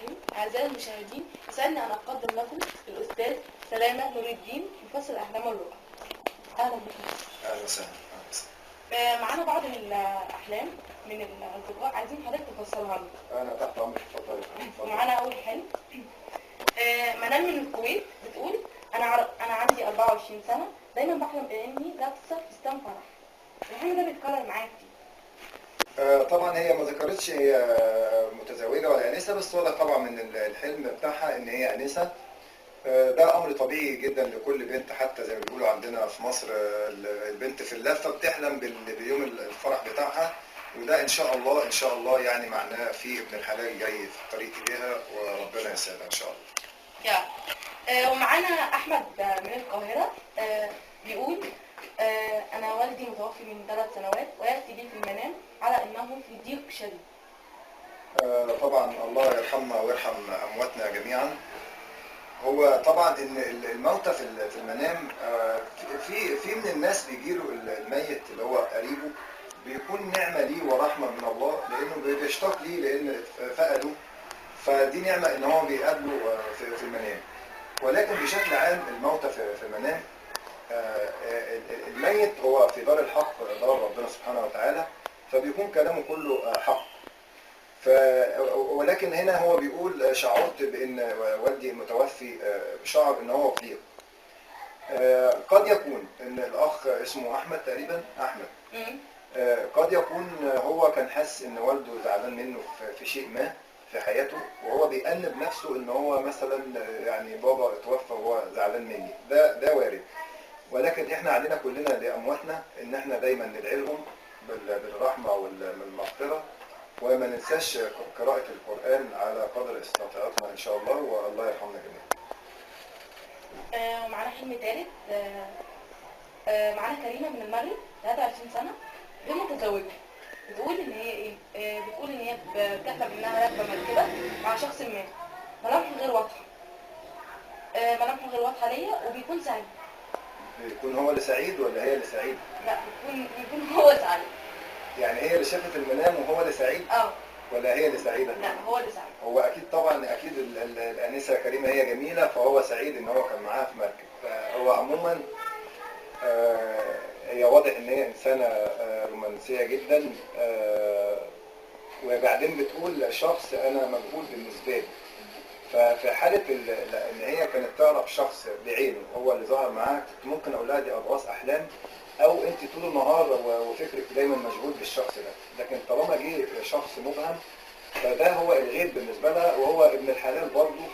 الرحيم. أعزائي المشاهدين، يسعدني أن أقدم لكم الأستاذ سلامة نور الدين، مفسر الأحلام والرؤى. أهلا بكم. اهلا وسهلا. معانا بعض الأحلام من الأصدقاء، عايزين حضرتك تفسرها لنا. انا تحت امرك، اتفضلي. ومعانا أول حلم. منال من الكويت بتقول: أنا عندي 24 سنة، دايما بحلم إني لابسة فستان فرح. الحلم ده بيتكرر معايا كتير. طبعا هي ما ذكرتش هي متزوجه ولا انسه، بس واضح طبعا من الحلم بتاعها ان هي انسه. ده امر طبيعي جدا لكل بنت، حتى زي ما بيقولوا عندنا في مصر البنت في اللفه بتحلم بيوم الفرح بتاعها، وده ان شاء الله ان شاء الله يعني معناه في ابن الحلال جاي في الطريق اليها، وربنا يسعدها ان شاء الله. ومعانا احمد من القاهره، بيقول: انا والدي متوفي من 3 سنوات، وياتي لي في المنام على انه في ضيق شديد. طبعا الله يرحمنا ويرحم امواتنا جميعا. هو طبعا ان الموتى في المنام، في من الناس بيجيله الميت اللي هو قريبه، بيكون نعمه ليه ورحمه من الله، لانه بيشتاق ليه لان فقده، فدي نعمه ان هو بيقابله في المنام. ولكن بشكل عام الموتى في المنام، الميت هو في دار الحق، دار ربنا سبحانه وتعالى، فبيكون كلامه كله حق. ولكن هنا هو بيقول: شعرت بان والدي المتوفي شعر ان هو في ضيق. قد يكون ان الاخ اسمه احمد تقريبا، احمد، قد يكون هو كان حاسس ان والده زعلان منه في شيء ما في حياته، وهو بيأنب نفسه ان هو مثلا يعني بابا اتوفى وهو زعلان مني. ده وارد. ولكن احنا علينا كلنا لامواتنا ان احنا دايما ندعي لهم بالرحمه والمغفره، وما ننساش قراءة القرآن على قدر استطاعتنا إن شاء الله، والله يرحمنا جميعا. ومعانا حلم ثالث. معانا كريمة من المغرب، 23 سنة، غير متزوجة. بتقول إن هي إيه؟ بتقول إن هي بتحلم إنها راكبة مركبة مع شخص ما، ملامحه غير واضحة. ملامحه غير واضحة ليا، وبيكون سعيد. بيكون هو اللي سعيد ولا هي اللي سعيد؟ لا، بيكون هو سعيد. يعني هي اللي شافت المنام وهو اللي سعيد؟ ولا هي اللي سعيدة؟ لا، هو اللي سعيد. هو أكيد طبعا، أكيد الأنسة كريمة هي جميلة، فهو سعيد إن هو كان معاها في مركب. فهو عموما هي واضح إن هي إنسانة رومانسية جدا، وبعدين بتقول شخص أنا مجهول بالنسبة لي. ففي حالة إن هي كانت تعرف شخص بعينه هو اللي ظهر معاها، ممكن أقول لها دي أضغاث أحلام، أو أنت طول النهار وفكرك دايما مشغول بالشخص ده. لكن طالما جه شخص مبهم، فده هو الغيب بالنسبة لها، وهو ابن الحلال برضه،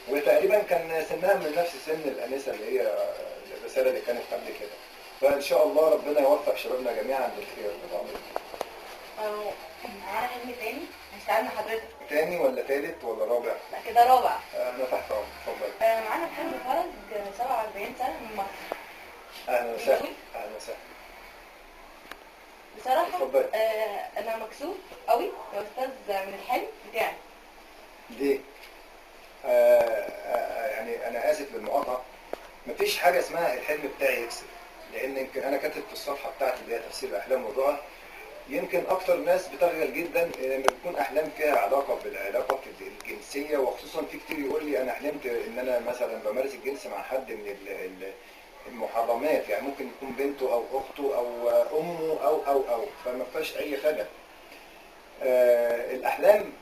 وتقريبا كان سنها من نفس سن الأنسة اللي هي الرسالة اللي كانت قبل كده. فإن شاء الله ربنا يوفق شبابنا جميعا للخير طبعا. معانا حلم تاني، هستعلم حضرتك. تاني ولا تالت ولا رابع؟ لا، كده رابع. أنا تحت أمرك، اتفضل. معانا حلم فرج، 47 سنة، من مصر. أهلا وسهلا. أهلا وسهلا. بصراحة أنا مكسوف قوي يا أستاذ من الحلم بتاعي. ليه؟ يعني أنا آسف للمقاطعة، مفيش حاجة اسمها الحلم بتاعي يكسب، لأن يمكن أنا كاتب في الصفحة بتاعتي اللي هي تفسير الأحلام والرؤى، يمكن أكتر ناس بتخجل جدا لما بتكون أحلام فيها علاقة بالعلاقة الجنسية، وخصوصا في كتير يقول لي أنا حلمت إن أنا مثلا بمارس الجنس مع حد من المحرمات، يعني ممكن يكون بنته أو أخته أو أمه أو فما فيهاش أي خجل. الأحلام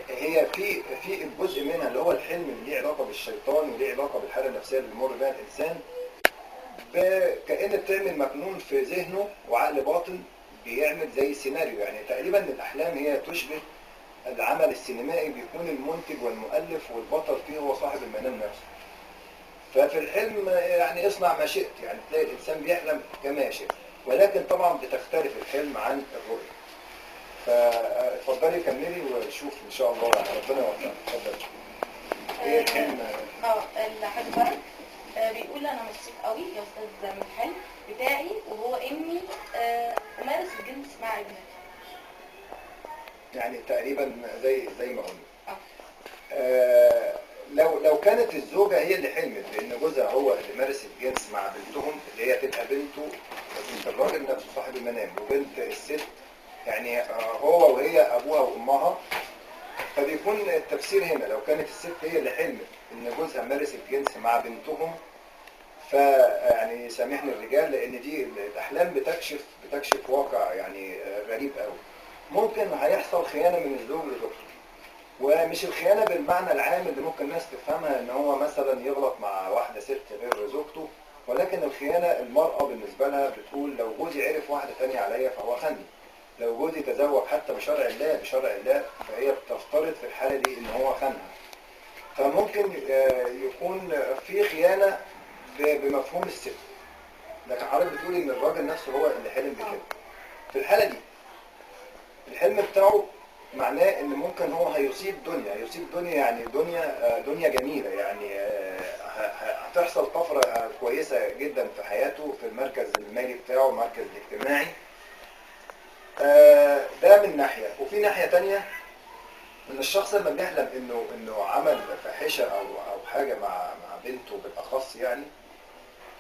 هي في الجزء منها اللي هو الحلم اللي ليه علاقة بالشيطان وليه علاقة بالحالة النفسية اللي بيمر بها الإنسان، كأن بتعمل مكنون في ذهنه وعقل باطن بيعمل زي سيناريو. يعني تقريبا الأحلام هي تشبه العمل السينمائي، بيكون المنتج والمؤلف والبطل فيه هو صاحب المنام نفسه. ففي الحلم يعني اصنع ما شئت، يعني تلاقي الإنسان بيحلم كما يشاء، ولكن طبعا بتختلف الحلم عن الرؤية. فاتفضلي كملي وشوف ان شاء الله، ربنا يوفقك. اتفضلي. ايه الحلم؟ الحلم فرج بيقول: انا مبسوط قوي يا استاذ من الحلم بتاعي، وهو اني امارس الجنس مع ابنتي. يعني تقريبا زي ما قلنا. لو كانت الزوجة هي اللي حلمت بان جوزها هو اللي مارس الجنس مع بنتهم، اللي هي تبقى بنت الراجل نفسه صاحب المنام، وبنت الست يعني هو وهي ابوها وامها، فبيكون التفسير هنا لو كانت الست هي اللي حلمت ان جوزها مارس الجنس مع بنتهم، فيعني سامحني الرجال لان دي الاحلام بتكشف واقع يعني غريب قوي. ممكن هيحصل خيانه من الزوج لزوجته، ومش الخيانه بالمعنى العام اللي ممكن الناس تفهمها ان هو مثلا يغلط مع واحده ست غير زوجته، ولكن الخيانه المراه بالنسبه لها بتقول لو جوزي عرف واحده ثانيه عليا فهو خاني، لو جوزي تزوج حتى بشرع الله فهي بتفترض في الحاله دي ان هو خانها. فممكن يكون في خيانه بمفهوم الست، لكن حضرتك بتقول ان الراجل نفسه هو اللي حلم بكده. في الحاله دي الحلم بتاعه معناه ان ممكن هو هيصيب دنيا يعني دنيا جميله، يعني هتحصل طفره كويسه جدا في حياته، في المركز المالي بتاعه، المركز الاجتماعي. ده من ناحيه. وفي ناحيه تانية ان الشخص لما بيحلم انه عمل فاحشه او حاجه مع بنته بالاخص، يعني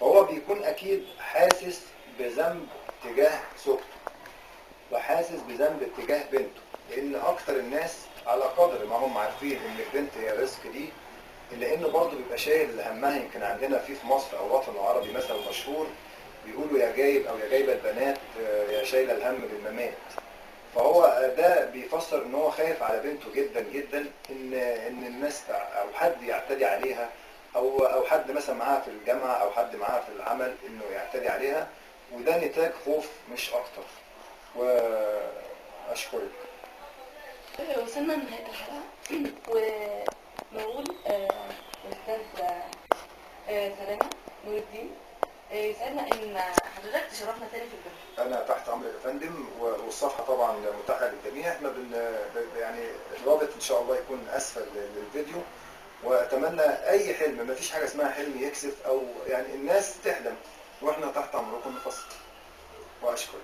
فهو بيكون اكيد حاسس بذنب تجاه زوجته وحاسس بذنب تجاه بنته، لان اكتر الناس على قدر ما هم عارفين ان البنت هي رزق دي، الا انه برضه بيبقى شايل همها. يمكن عندنا في مصر او الوطن العربي مثل مشهور بيقولوا يا جايب او يا جايبه البنات يا شايله الهم بالممات. فهو ده بيفسر ان هو خايف على بنته جدا جدا، ان الناس او حد يعتدي عليها، او حد مثلا معاها في الجامعه او حد معاها في العمل انه يعتدي عليها، وده نتاج خوف مش اكتر. واشكرك. وصلنا لنهاية الحلقة ونقول أستاذ سلامة نور الدين، يسعدنا إن حضرتك تشرفنا تاني في البرنامج. انا تحت امرك يا فندم، والصفحه طبعا متاحه للجميع. احنا يعني الرابط ان شاء الله يكون اسفل للفيديو. واتمنى اي حلم، ما فيش حاجه اسمها حلم يكسف، او يعني الناس تحلم واحنا تحت امركم نفصل. واشكرك.